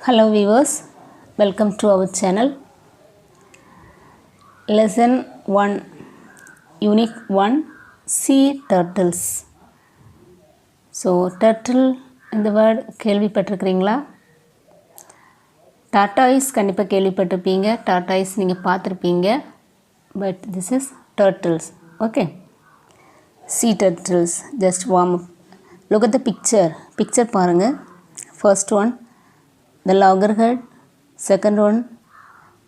Hello viewers, welcome to our channel. Lesson 1, Unit 1, Sea Turtles. So turtle இந்த word கேள்விப்பட்டிருக்கிறீங்களா? Tortoise கண்டிப்பாக கேள்விப்பட்டிருப்பீங்க, tortoise நீங்கள் பார்த்துருப்பீங்க. But this is turtles. Okay, sea turtles. Just warm up. Look at the picture பாருங்கள். First one, the loggerhead. Second one,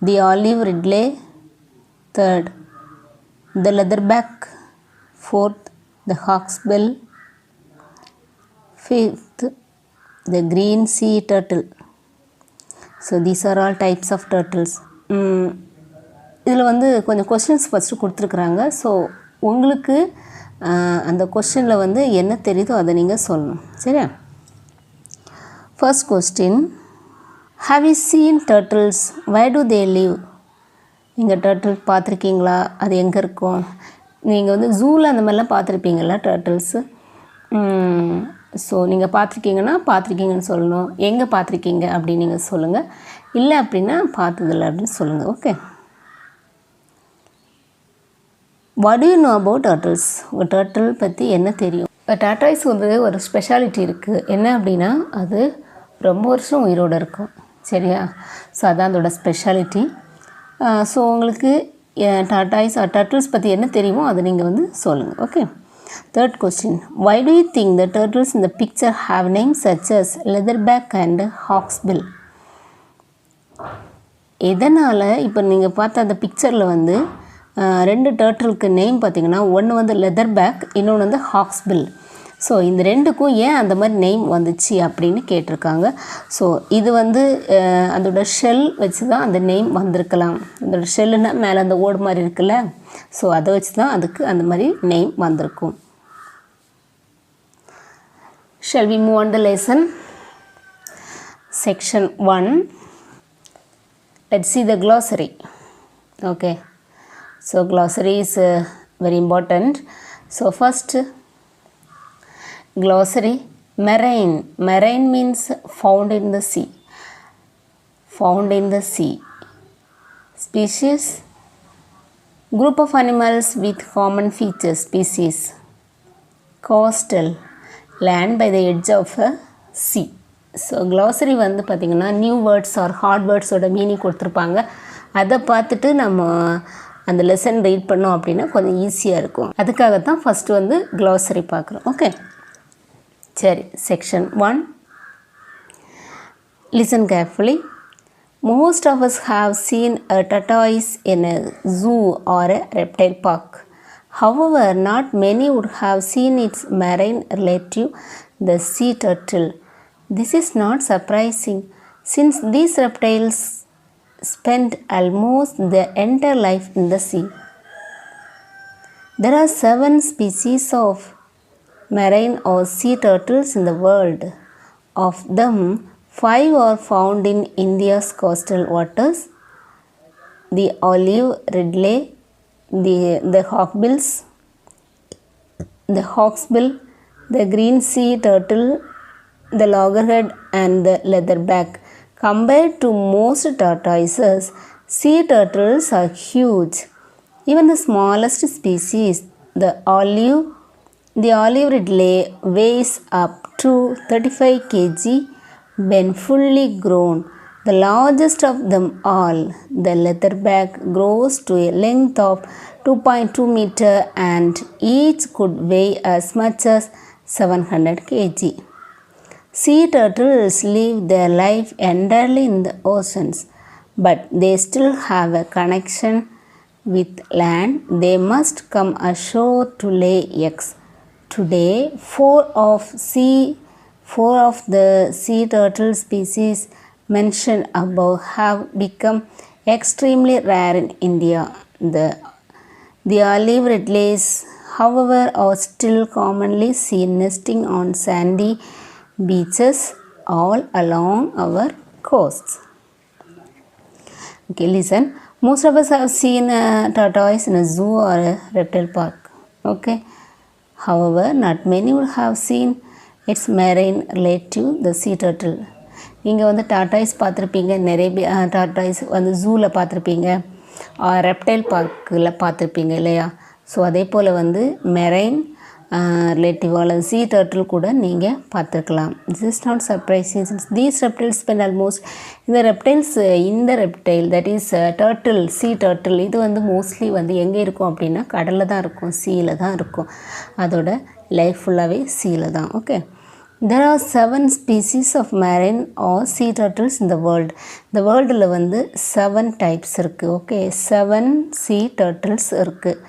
the olive ridley. Third, the leatherback. Fourth, the hawksbill. Fifth, the green sea turtle. So these are all types of turtles. இதில் வந்து கொஞ்சம் questions first கொடுத்துருக்குறாங்க. So உங்களுக்கு அந்த கொஸ்டினில் வந்து என்ன தெரியுதோ அதை நீங்கள் சொல்லணும், சரியா? First question, have you seen turtles? Where do they live? நீங்கள் டர்ட்டில் பார்த்துருக்கீங்களா? அது எங்கே இருக்கும்? நீங்கள் வந்து ஜூவில் அந்த மாதிரிலாம் பார்த்துருப்பீங்களா டர்ட்டில்ஸு? ஸோ நீங்கள் பார்த்துருக்கீங்கன்னு சொல்லணும். எங்கே பார்த்துருக்கீங்க அப்படின்னு நீங்கள் சொல்லுங்கள். இல்லை அப்படின்னா பார்த்ததில்லை அப்படின்னு சொல்லுங்கள். Okay, what to you know about turtles? உங்கள் டர்ட்டில் பற்றி என்ன தெரியும்? டாட்டாய்ஸ் வந்து ஒரு ஸ்பெஷாலிட்டி இருக்குது. என்ன அப்படின்னா அது ரொம்ப வருஷம் உயிரோடு இருக்கும், சரியா? ஸோ அதான் அதோட ஸ்பெஷாலிட்டி. ஸோ உங்களுக்கு டாட்டாய்ஸ் டர்ட்டில்ஸ் பற்றி என்ன தெரியுமோ அதை நீங்கள் வந்து சொல்லுங்கள். Okay, third question, why do you think the turtles in the picture have names such as leatherback and hawksbill? எதனால் இப்போ நீங்கள் பார்த்த அந்த பிக்சரில் வந்து ரெண்டு டர்ட்டிலுக்கு நேம் பார்த்திங்கன்னா ஒன்று வந்து லெதர்பேக், இன்னொன்று வந்து ஹாக்ஸ்பில். ஸோ இந்த ரெண்டுக்கும் ஏன் அந்த மாதிரி நேம் வந்துச்சு அப்படின்னு கேட்டிருக்காங்க. ஸோ இது வந்து அதோட ஷெல் வச்சு தான் அந்த நேம் வந்திருக்கலாம். அதோட ஷெல்லுன்னா மேலே அந்த ஓடு மாதிரி இருக்குல்ல, ஸோ அதை வச்சு தான் அதுக்கு அந்த மாதிரி நேம் வந்திருக்கும். Shall we move on the lesson? Section 1. Let's see the glossary. Okay, so glossary is very important. So first, glossary, marine. Marine means found in the sea. Found in the sea. Species, group of animals with common features. Species. Coastal, land by the edge of a sea. So glossary வந்து பார்த்திங்கன்னா new words or hard வேர்ட்ஸோட meaning கொடுத்துருப்பாங்க. அதை பார்த்துட்டு நம்ம அந்த lesson read பண்ணோம் அப்படின்னா கொஞ்சம் ஈஸியாக இருக்கும். அதுக்காகத்தான் ஃபஸ்ட்டு வந்து glossary பார்க்குறோம். ஓகே, சரி. Section 1, listen carefully. Most of us have seen a tortoise in a zoo or a reptile park. However, not many would have seen its marine relative, the sea turtle. This is not surprising, since these reptiles spend almost their entire life in the sea. There are 7 species of marine or sea turtles in the world. Of them, 5 are found in India's coastal waters: the olive ridley, the hawksbill, the green sea turtle, the loggerhead, and the leatherback. Compared to most tortoises, sea turtles are huge. Even the smallest species, the olive ridley, weighs up to 35 kg when fully grown. The largest of them all, the leatherback, grows to a length of 2.2 meter, and each could weigh as much as 700 kg. Sea turtles live their life entirely in the oceans, but they still have a connection with land. They must come ashore to lay eggs. Today, 4 of the sea turtle species mentioned above have become extremely rare in India. The olive ridleys, however, are still commonly seen nesting on sandy beaches all along our coasts. Okay, listen. Most of us have seen a tortoise in a zoo or a reptile park. Okay, however, not many would have seen its marine relative, the sea turtle. நீங்கள் வந்து tortoise பார்த்துருப்பீங்க, நிறைய tortoise வந்து ஜூவில் பார்த்துருப்பீங்க, reptile பார்க்கில் பார்த்துருப்பீங்க இல்லையா? So அதே போல் வந்து மெரைன் ரிலேட்டிவான சீ டர்ட்டில் கூட நீங்கள் பார்த்துருக்கலாம். This is not surprising. These reptiles spend almost இந்த reptile that is turtle, sea turtle, இது வந்து மோஸ்ட்லி வந்து எங்கே இருக்கும் அப்படின்னா கடலில் தான் இருக்கும், சீயில் தான் இருக்கும். அதோட லைஃப் ஃபுல்லாகவே சீயில் தான். Okay, there are 7 species of marine or sea turtles in the world. இந்த வேர்ல்டில் வந்து 7 டைப்ஸ் இருக்குது. ஓகே, 7 sea turtles இருக்குது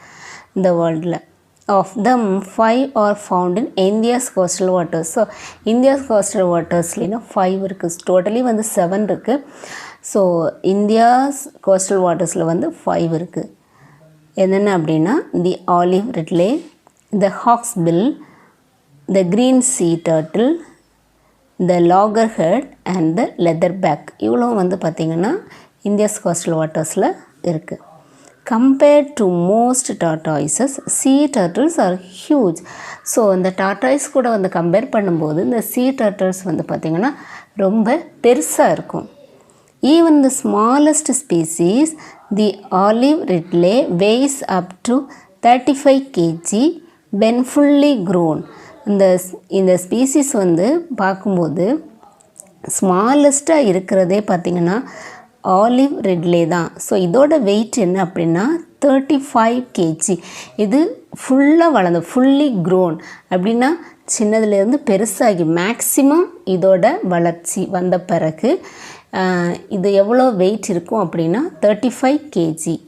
இந்த வேர்ல்டில். Of them 5 are found in India's coastal waters. So India's coastal வாட்டர்ஸ்லேனா 5 இருக்குது. டோட்டலி வந்து 7 இருக்குது. ஸோ இந்தியாஸ் கோஸ்டல் வாட்டர்ஸில் வந்து 5 இருக்குது. என்னென்ன அப்படின்னா the olive ridley, the hawksbill, the green sea turtle, the loggerhead and the leatherback. இவ்வளோ வந்து பார்த்திங்கன்னா இந்தியாஸ் கோஸ்டல் வாட்டர்ஸில் இருக்குது. Compared to most tortoises, sea turtles are huge. So இந்த டார்டாய்ஸ் கூட வந்து கம்பேர் பண்ணும்போது இந்த sea turtles வந்து பார்த்திங்கன்னா ரொம்ப பெருசாக இருக்கும். Even the smallest species, the olive ridley, weighs up to 35 kg when fully grown. இந்த ஸ்பீசிஸ் வந்து பார்க்கும்போது ஸ்மாலஸ்ட்டாக இருக்கிறதே பார்த்திங்கன்னா ஆலிவ் ரிட்லே தான். ஸோ இதோட வெயிட் என்ன அப்படின்னா 35 kg. இது ஃபுல்லாக ஃபுல்லி க்ரோன் அப்படின்னா சின்னதுலேருந்து பெருசாகி மேக்ஸிமம் இதோட வளர்ச்சி வந்த பிறகு இது எவ்வளோ வெயிட் இருக்கும் அப்படின்னா 35 kg.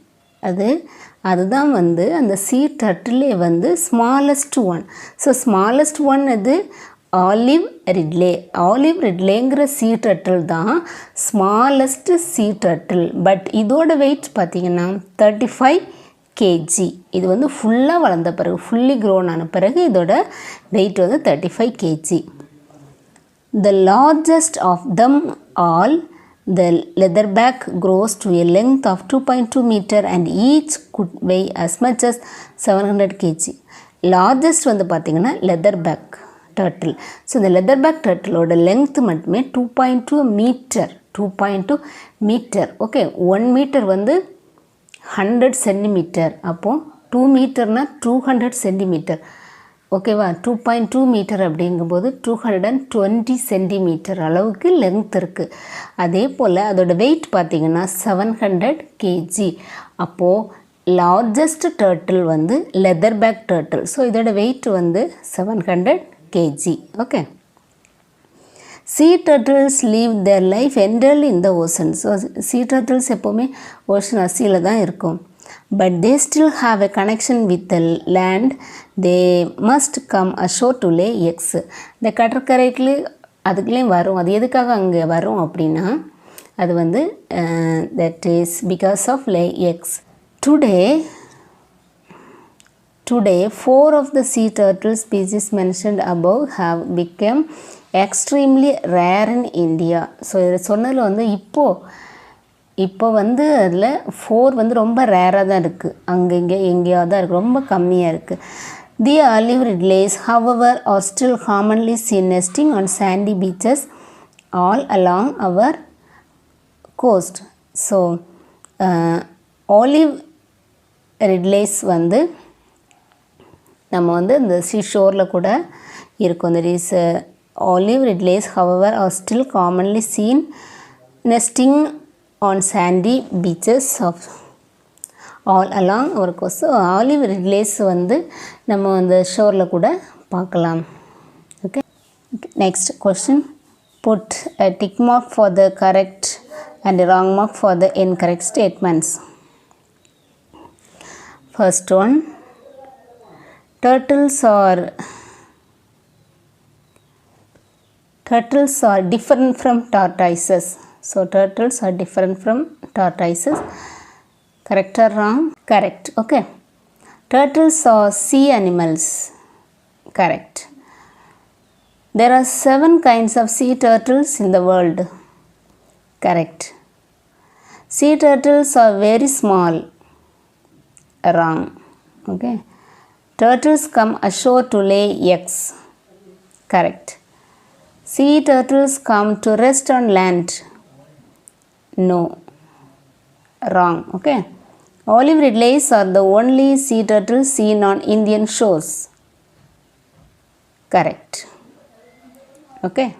அதுதான் வந்து அந்த சீ டர்ட்டிலே வந்து smallest one. So smallest one அது ஆலிவ் ரிட்லே. ஆலிவ் ரிட்லேங்கிற சீ டர்ட்டில் தான் ஸ்மாலஸ்ட் சீ டர்ட்டில். பட் இதோட வெயிட் பார்த்திங்கன்னா 35 kg. இது வந்து ஃபுல்லாக வளர்ந்த பிறகு, ஃபுல்லி க்ரோன் ஆன பிறகு இதோட வெயிட் வந்து 35 kg. The largest of them all, the leatherback, grows to a length of 2.2 meter and each could weigh as much as 700 kg. Largest வந்து பார்த்திங்கன்னா லெதர்பேக் டர்ட்டில். ஸோ இந்த லெதர்பேக் டர்ட்டிலோட லென்த் மட்டுமே 2.2 மீட்டர். 2.2 மீட்டர். ஓகே, 1 மீட்டர் வந்து 100 centimetre. அப்போது 2 மீட்டர்னால் 200 centimetre. ஓகேவா? 2.2 metre அப்படிங்கும்போது 220 centimetre அளவுக்கு length இருக்குது. அதே போல் அதோட வெயிட் பார்த்திங்கன்னா 700 kg. அப்போது லார்ஜஸ்ட் டர்ட்டில் வந்து லெதர்பேக் டர்ட்டில். ஸோ இதோட வெயிட் வந்து 700 kg. Okay, sea turtles live their life entirely in the ocean. So sea turtles எப்போவுமே ஓஷன் சீயில் தான் இருக்கும். But they still have a connection with the land. They must come ashore to lay eggs. இந்த கடற்கரைக்கு அதுக்குள்ளேயும் வரும். அது எதுக்காக அங்கே வரும் அப்படின்னா அது வந்து that is because of lay eggs. Today 4 of the sea turtle species mentioned above have become extremely rare in India. So இதை சொன்னதில் வந்து இப்போ வந்து அதில் 4 வந்து ரொம்ப ரேராக தான் இருக்குது. அங்கங்கே எங்கேயாவது தான் இருக்குது, ரொம்ப கம்மியாக இருக்குது. தி olive ridleys however are still commonly seen nesting on sandy beaches all along our coast. So olive ridleys வந்து நம்ம வந்து இந்த சீஷோரில் கூட இருக்கும். That is olive ridleys however are still commonly seen nesting on sandy beaches of all along our coast. So olive ridleys வந்து நம்ம அந்த ஷோரில் கூட பார்க்கலாம். Okay, next question. Put a tick mark for the correct and a wrong mark for the incorrect statements. First one, turtles are different from tortoises. So turtles are different from tortoises. Correct or wrong? Correct. Okay. Turtles are sea animals. Correct. There are 7 kinds of sea turtles in the world. Correct. Sea turtles are very small. Wrong. Okay. Turtles come ashore to lay eggs. Correct. Sea turtles come to rest on land. No. Wrong. Okay. Olive ridleys are the only sea turtles seen on Indian shores. Correct. Okay.